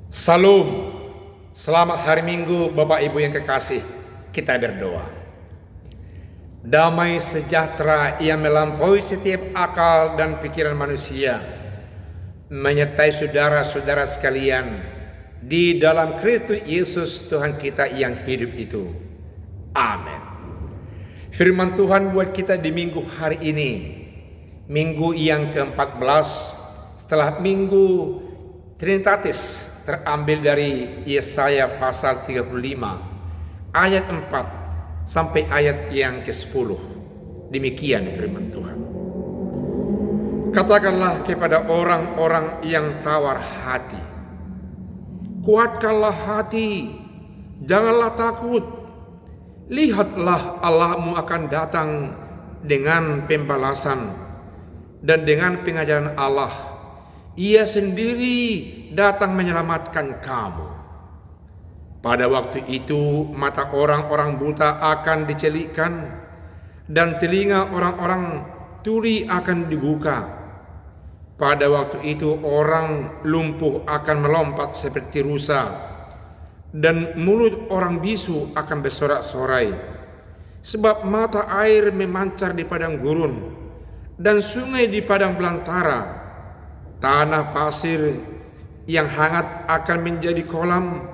Salam, selamat hari Minggu Bapak Ibu yang kekasih. Kita berdoa. Damai sejahtera yang melampaui setiap akal dan pikiran manusia menyertai saudara-saudara sekalian di dalam Kristus Yesus Tuhan kita yang hidup itu. Amin. Firman Tuhan buat kita di minggu hari ini, minggu yang ke-14 setelah minggu Trinitatis, terambil dari Yesaya pasal 35 ayat 4 sampai ayat yang ke-10. Demikian firman Tuhan. Katakanlah kepada orang-orang yang tawar hati, kuatkanlah hati, janganlah takut. Lihatlah, Allahmu akan datang dengan pembalasan dan dengan pengajaran Allah. Ia sendiri datang menyelamatkan kamu. Pada waktu itu mata orang-orang buta akan dicelikkan dan telinga orang-orang tuli akan dibuka. Pada waktu itu orang lumpuh akan melompat seperti rusa dan mulut orang bisu akan bersorak-sorai. Sebab mata air memancar di padang gurun dan sungai di padang belantara. Tanah pasir yang hangat akan menjadi kolam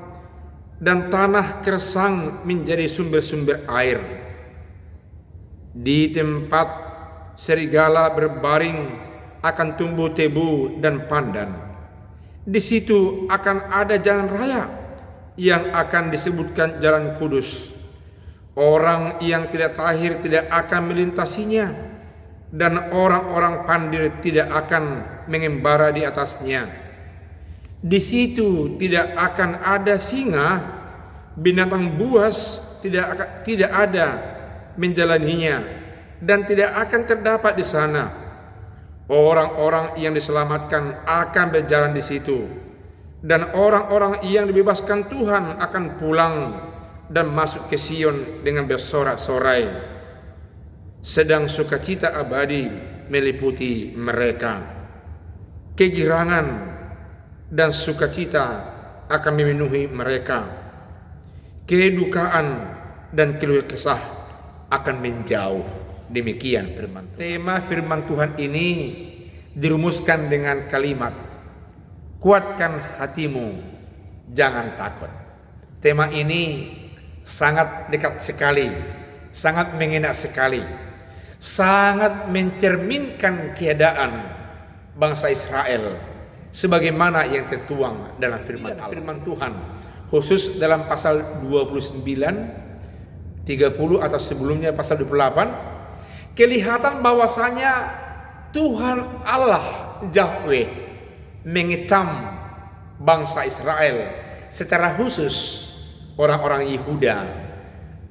dan tanah kersang menjadi sumber-sumber air. Di tempat serigala berbaring akan tumbuh tebu dan pandan. Di situ akan ada jalan raya yang akan disebutkan jalan kudus. Orang yang tidak tahir tidak akan melintasinya, dan orang-orang pandai tidak akan mengembara di atasnya. Di situ tidak akan ada singa, binatang buas tidak ada menjalaninya, dan tidak akan terdapat di sana. Orang-orang yang diselamatkan akan berjalan di situ, dan orang-orang yang dibebaskan Tuhan akan pulang dan masuk ke Sion dengan bersorak-sorai. Sedang sukacita abadi meliputi mereka. Kegirangan dan sukacita akan memenuhi mereka. Kedukaan dan keluh kesah akan menjauh. Demikian firman Tuhan. Tema firman Tuhan ini dirumuskan dengan kalimat, kuatkan hatimu, jangan takut. Tema ini sangat dekat sekali, sangat mengena sekali, sangat mencerminkan keadaan bangsa Israel sebagaimana yang tertuang dalam firman Allah. Firman Tuhan khusus dalam pasal 29, 30 atau sebelumnya pasal 28 kelihatan bahwasanya Tuhan Allah Yahweh mengecam bangsa Israel secara khusus orang-orang Yehuda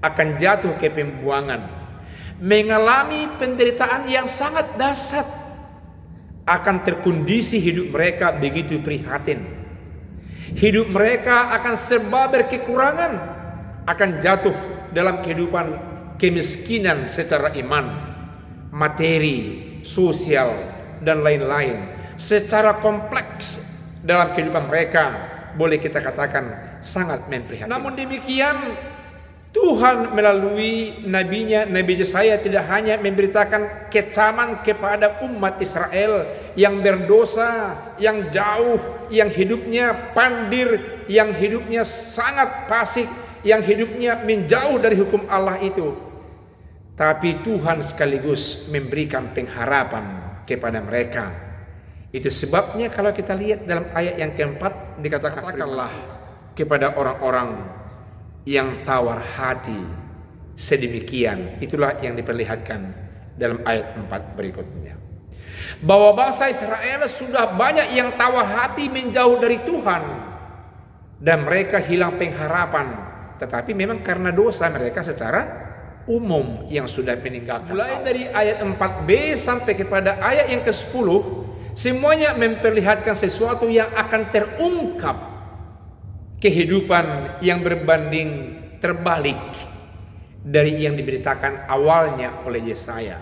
akan jatuh ke pembuangan, mengalami penderitaan yang sangat dahsyat, akan terkondisi hidup mereka begitu prihatin. Hidup mereka akan serba berkekurangan, akan jatuh dalam kehidupan kemiskinan secara iman, materi, sosial, dan lain-lain. Secara kompleks dalam kehidupan mereka, boleh kita katakan sangat memprihatinkan. Namun demikian, Tuhan melalui nabinya, Nabi Yesaya tidak hanya memberitakan kecaman kepada umat Israel yang berdosa, yang jauh, yang hidupnya pandir, yang hidupnya sangat fasik, yang hidupnya menjauh dari hukum Allah itu. Tapi Tuhan sekaligus memberikan pengharapan kepada mereka. Itu sebabnya kalau kita lihat dalam ayat yang keempat dikatakan, katakanlah kepada orang-orang yang tawar hati sedemikian. Itulah yang diperlihatkan dalam ayat 4 berikutnya, bahwa bangsa Israel sudah banyak yang tawar hati menjauh dari Tuhan dan mereka hilang pengharapan. Tetapi memang karena dosa mereka secara umum yang sudah meninggalkan. Mulai dari ayat 4b sampai kepada ayat yang ke-10, semuanya memperlihatkan sesuatu yang akan terungkap, kehidupan yang berbanding terbalik dari yang diberitakan awalnya oleh Yesaya.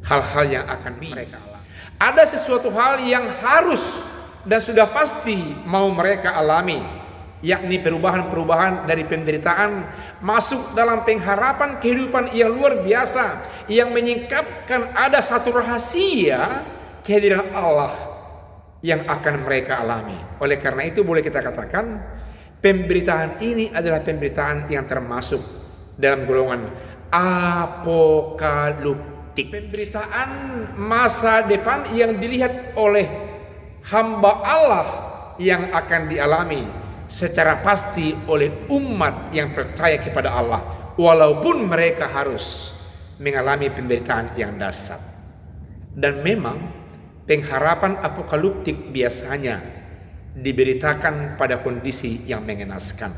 Hal-hal yang akan mereka alami. Ada sesuatu hal yang harus dan sudah pasti mau mereka alami, yakni perubahan-perubahan dari penderitaan masuk dalam pengharapan kehidupan yang luar biasa, yang menyingkapkan ada satu rahasia kehadiran Allah yang akan mereka alami. Oleh karena itu boleh kita katakan pemberitaan ini adalah pemberitaan yang termasuk dalam golongan apokaliptik. Pemberitaan masa depan yang dilihat oleh hamba Allah yang akan dialami secara pasti oleh umat yang percaya kepada Allah, walaupun mereka harus mengalami penderitaan yang dahsyat. Dan memang pengharapan apokaliptik biasanya diberitakan pada kondisi yang mengenaskan.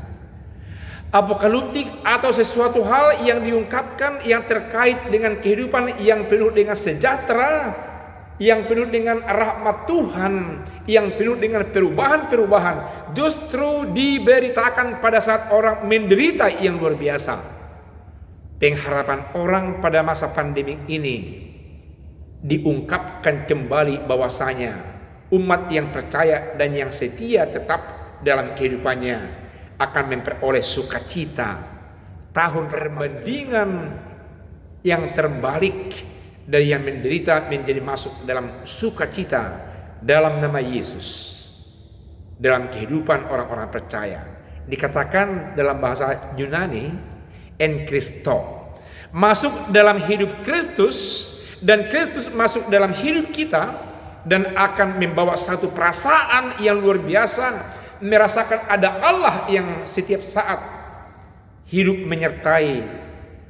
Apokaliptik atau sesuatu hal yang diungkapkan yang terkait dengan kehidupan yang penuh dengan sejahtera, yang penuh dengan rahmat Tuhan, yang penuh dengan perubahan-perubahan, justru diberitakan pada saat orang menderita yang luar biasa. Pengharapan orang pada masa pandemi ini diungkapkan kembali bahwasanya umat yang percaya dan yang setia tetap dalam kehidupannya akan memperoleh sukacita, tahun perbandingan yang terbalik dari yang menderita menjadi masuk dalam sukacita dalam nama Yesus. Dalam kehidupan orang-orang percaya dikatakan dalam bahasa Yunani en Christo, masuk dalam hidup Kristus, dan Kristus masuk dalam hidup kita dan akan membawa satu perasaan yang luar biasa, merasakan ada Allah yang setiap saat hidup menyertai,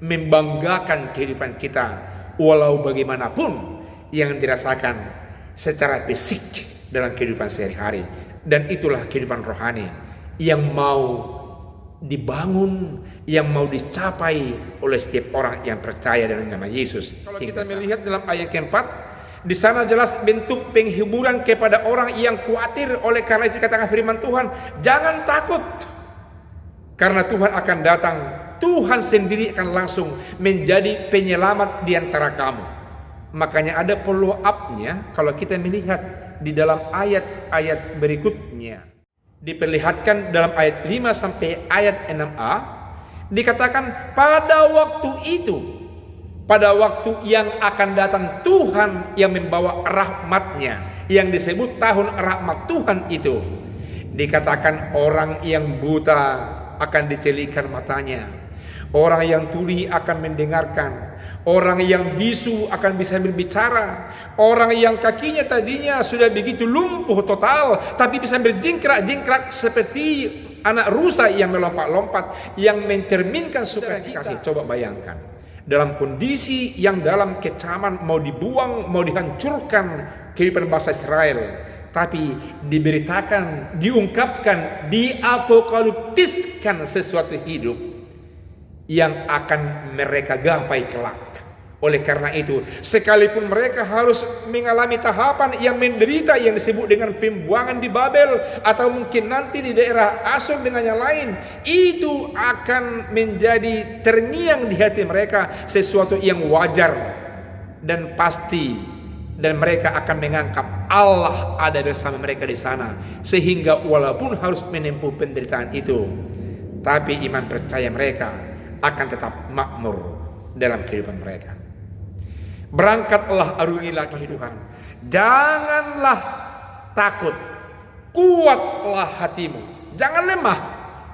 membanggakan kehidupan kita, walau bagaimanapun yang dirasakan secara fisik dalam kehidupan sehari-hari. Dan itulah kehidupan rohani yang mau dibangun, yang mau dicapai oleh setiap orang yang percaya dengan nama Yesus. Kalau kita melihat dalam ayat keempat, di sana jelas bentuk penghiburan kepada orang yang khawatir. Oleh karena itu katakan firman Tuhan, jangan takut, karena Tuhan akan datang. Tuhan sendiri akan langsung menjadi penyelamat di antara kamu. Makanya ada follow up-nya kalau kita melihat di dalam ayat-ayat berikutnya. Diperlihatkan dalam ayat 5 sampai ayat 6a, dikatakan pada waktu itu, pada waktu yang akan datang Tuhan yang membawa rahmatnya, yang disebut tahun rahmat Tuhan itu, dikatakan orang yang buta akan dicelikan matanya, orang yang tuli akan mendengarkan, orang yang bisu akan bisa berbicara, orang yang kakinya tadinya sudah begitu lumpuh total tapi bisa berjingkrak-jingkrak seperti anak rusa yang melompat-lompat, yang mencerminkan sukacita. Coba bayangkan, dalam kondisi yang dalam kecaman, mau dibuang, mau dihancurkan kehidupan bangsa Israel, tapi diberitakan, diungkapkan, diapokaliptiskan sesuatu hidup yang akan mereka gapai kelak. Oleh karena itu, sekalipun mereka harus mengalami tahapan yang menderita yang disebut dengan pembuangan di Babel, atau mungkin nanti di daerah Asyur dengan yang lain, itu akan menjadi terngiang di hati mereka sesuatu yang wajar dan pasti, dan mereka akan menganggap Allah ada bersama mereka di sana, sehingga walaupun harus menempuh penderitaan itu, tapi iman percaya mereka akan tetap makmur dalam kehidupan mereka. Berangkatlah, arungilah kehidupan, janganlah takut, kuatlah hatimu, jangan lemah.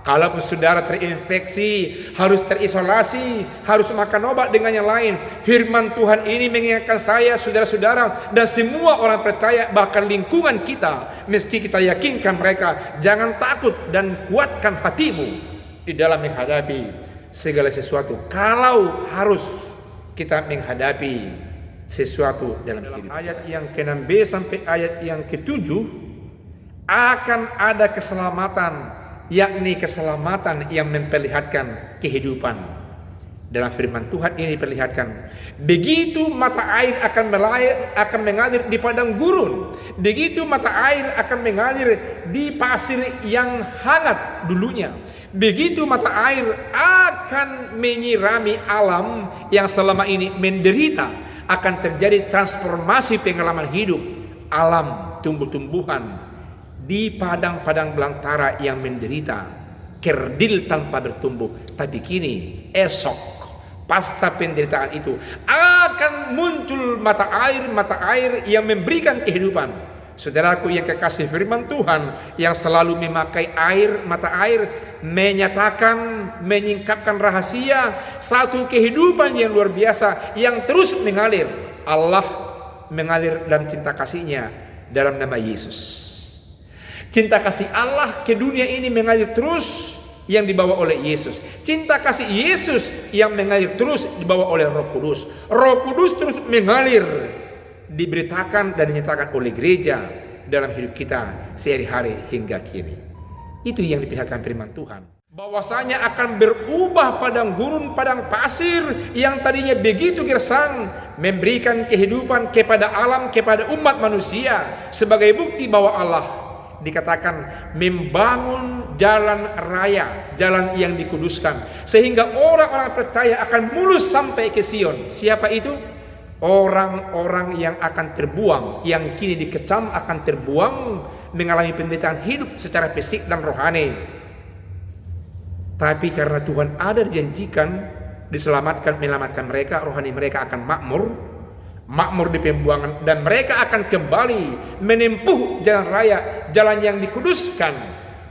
Kalaupun saudara terinfeksi, harus terisolasi, harus makan obat dengan yang lain, firman Tuhan ini mengingatkan saya, saudara-saudara, dan semua orang percaya, bahkan lingkungan kita, mesti kita yakinkan mereka, jangan takut dan kuatkan hatimu di dalam menghadapi segala sesuatu. Kalau harus kita menghadapi sesuatu dalam hidup. Ayat yang ke-6b sampai ayat yang ke-7, akan ada keselamatan, yakni keselamatan yang memperlihatkan kehidupan. Dalam firman Tuhan ini diperlihatkan, begitu mata air akan mengalir di padang gurun, begitu mata air akan mengalir di pasir yang hangat dulunya, begitu mata air akan menyirami alam yang selama ini menderita, akan terjadi transformasi pengalaman hidup, alam, tumbuh-tumbuhan di padang-padang belantara yang menderita, kerdil tanpa bertumbuh. Tapi kini, esok, pasca penderitaan itu, akan muncul mata air yang memberikan kehidupan. Saudaraku yang kekasih, firman Tuhan yang selalu memakai mata air, menyatakan, menyingkapkan rahasia satu kehidupan yang luar biasa yang terus mengalir. Allah mengalir dalam cinta kasih-Nya dalam nama Yesus. Cinta kasih Allah ke dunia ini mengalir terus yang dibawa oleh Yesus. Cinta kasih Yesus yang mengalir terus dibawa oleh Roh Kudus. Roh Kudus terus mengalir, diberitakan dan dinyatakan oleh gereja dalam hidup kita sehari-hari hingga kini. Itu yang diperlihatkan firman Tuhan. Bahwasanya akan berubah padang gurun, padang pasir yang tadinya begitu gersang, memberikan kehidupan kepada alam, kepada umat manusia, sebagai bukti bahwa Allah dikatakan membangun jalan raya, jalan yang dikuduskan, sehingga orang-orang percaya akan mulus sampai ke Sion. Siapa itu? Orang-orang yang akan terbuang, yang kini dikecam akan terbuang, mengalami penderitaan hidup secara fisik dan rohani. Tapi karena Tuhan ada dijanjikan diselamatkan, menyelamatkan mereka, rohani mereka akan makmur di pembuangan, dan mereka akan kembali menempuh jalan raya, jalan yang dikuduskan.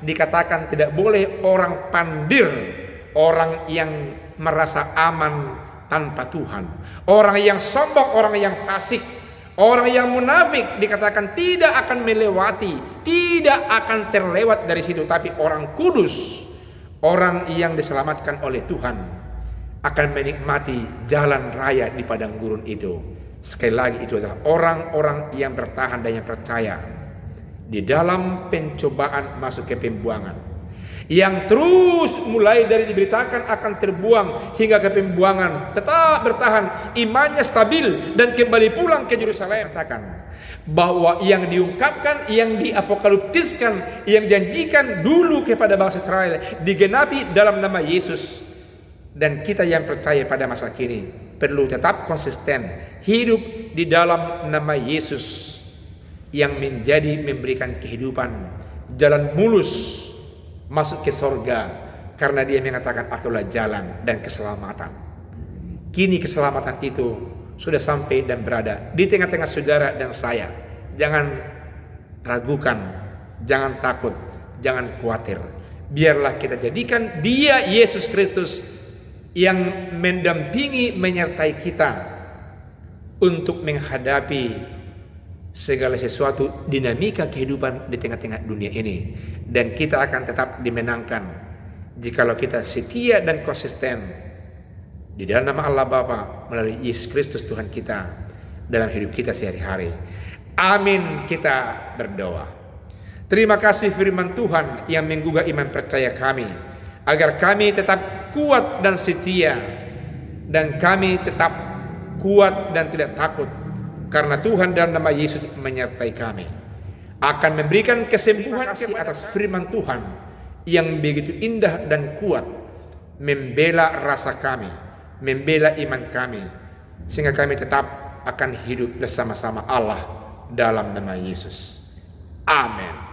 Dikatakan tidak boleh orang pandir, orang yang merasa aman tanpa Tuhan, orang yang sombong, orang yang fasik, orang yang munafik, dikatakan tidak akan melewati, tidak akan terlewat dari situ. Tapi orang kudus, orang yang diselamatkan oleh Tuhan, akan menikmati jalan raya di padang gurun itu. Sekali lagi, itu adalah orang-orang yang bertahan dan yang percaya di dalam pencobaan masuk ke pembuangan, yang terus mulai dari diberitakan akan terbuang hingga ke pembuangan, tetap bertahan, imannya stabil dan kembali pulang ke Yerusalem. Katakan bahwa yang diungkapkan, yang diapokaliptiskan, yang janjikan dulu kepada bangsa Israel digenapi dalam nama Yesus. Dan kita yang percaya pada masa kini perlu tetap konsisten hidup di dalam nama Yesus yang memberikan kehidupan, jalan mulus masuk ke sorga, karena Dia mengatakan akulah jalan dan keselamatan. Kini keselamatan itu sudah sampai dan berada di tengah-tengah saudara dan saya. Jangan ragukan, jangan takut, jangan khawatir. Biarlah kita jadikan Dia, Yesus Kristus, yang mendampingi, menyertai kita untuk menghadapi segala sesuatu dinamika kehidupan di tengah-tengah dunia ini. Dan kita akan tetap dimenangkan jikalau kita setia dan konsisten di dalam nama Allah Bapa melalui Yesus Kristus Tuhan kita dalam hidup kita sehari-hari. Amin. Kita berdoa. Terima kasih firman Tuhan yang menggugah iman percaya kami, agar kami tetap kuat dan setia, dan kami tetap kuat dan tidak takut, karena Tuhan dalam nama Yesus menyertai kami, akan memberikan kesembuhan atas firman Tuhan yang begitu indah dan kuat, membela rasa kami, membela iman kami, sehingga kami tetap akan hidup bersama-sama Allah dalam nama Yesus. Amin.